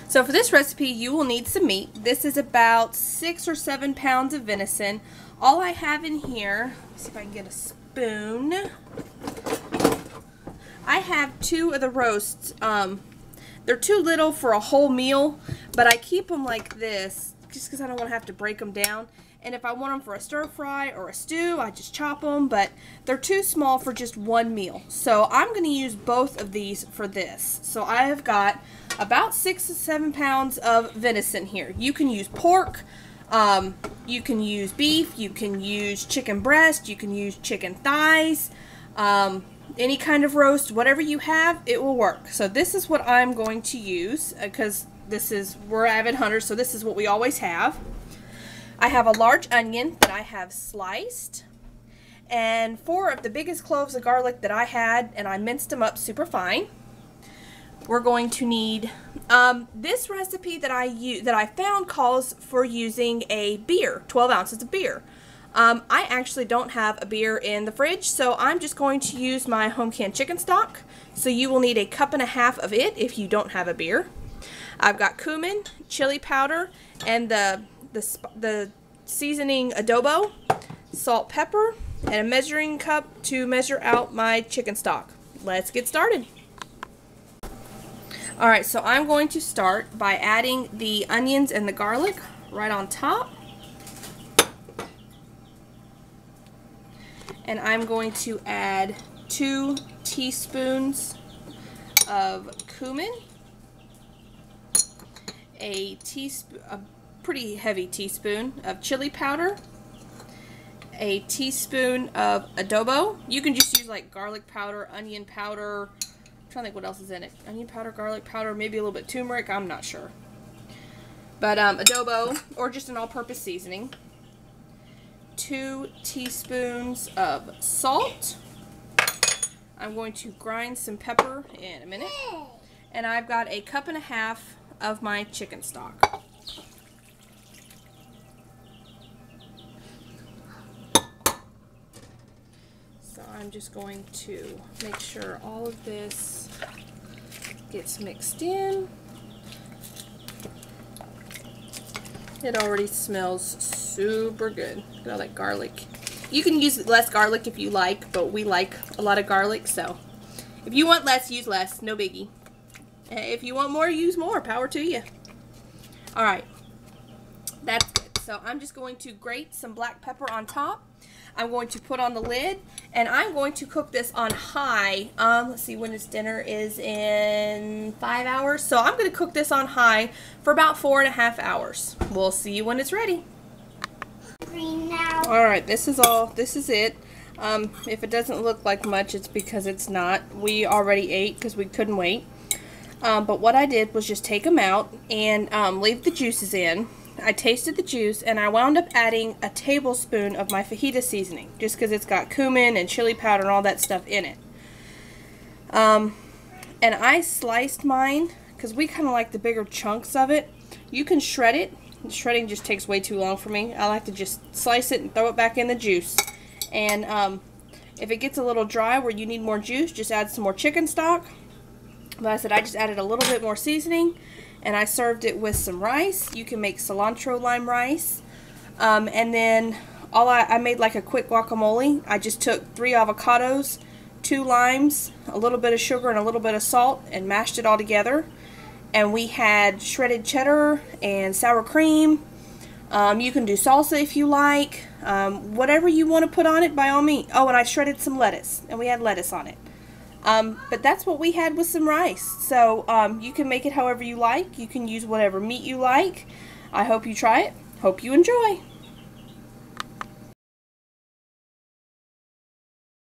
So for this recipe, you will need some meat. This is about 6 or 7 pounds of venison. All I have in here, let's see if I can get a spoon. I have 2 of the roasts. They're too little for a whole meal, but I keep them like this just because I don't want to have to break them down. And if I want them for a stir fry or a stew, I just chop them, but they're too small for just one meal. So I'm going to use both of these for this. So I have got about 6 to 7 pounds of venison here. You can use pork, you can use beef, you can use chicken breast, you can use chicken thighs, any kind of roast, whatever you have, it will work. So this is what I'm going to use because we're avid hunters, so this is what we always have. I have a large onion that I have sliced, and 4 of the biggest cloves of garlic that I had, and I minced them up super fine. We're going to need, this recipe that I found calls for using a beer, 12 ounces of beer. I actually don't have a beer in the fridge, so I'm just going to use my home canned chicken stock. So you will need a 1.5 cups of it if you don't have a beer. I've got cumin, chili powder, and the seasoning adobo, salt, pepper, and a measuring cup to measure out my chicken stock. Let's get started. Alright, so I'm going to start by adding the onions and the garlic right on top. And I'm going to add 2 teaspoons of cumin, a pretty heavy teaspoon of chili powder, a teaspoon of adobo. You can just use like garlic powder, onion powder. I'm trying to think what else is in it. Onion powder, garlic powder, maybe a little bit turmeric. I'm not sure. But adobo or just an all-purpose seasoning. 2 teaspoons of salt. I'm going to grind some pepper in a minute. And I've got a 1.5 cups of my chicken stock. So I'm just going to make sure all of this gets mixed in. It already smells super good. Look at all that garlic. You can use less garlic if you like, but we like a lot of garlic, so if you want less, use less. No biggie. If you want more, use more. Power to you. Alright. That's good. So I'm just going to grate some black pepper on top. I'm going to put on the lid, and I'm going to cook this on high. Let's see when this dinner is in 5 hours. So I'm going to cook this on high for about 4.5 hours. We'll see you when it's ready. Alright, this is it. If it doesn't look like much, it's because it's not. We already ate because we couldn't wait. But what I did was just take them out and leave the juices in. I tasted the juice, and I wound up adding a tablespoon of my fajita seasoning, just because it's got cumin and chili powder and all that stuff in it. And I sliced mine, because we kind of like the bigger chunks of it. You can shred it. Shredding just takes way too long for me. I like to just slice it and throw it back in the juice. And if it gets a little dry where you need more juice, just add some more chicken stock. But I said I just added a little bit more seasoning, and I served it with some rice. You can make cilantro lime rice. And then I made like a quick guacamole. I just took 3 avocados, 2 limes, a little bit of sugar, and a little bit of salt, and mashed it all together. And we had shredded cheddar and sour cream. You can do salsa if you like. Whatever you want to put on it, by all means. Oh, and I shredded some lettuce, and we had lettuce on it. But that's what we had with some rice. So you can make it however you like. You can use whatever meat you like. I hope you try it. Hope you enjoy.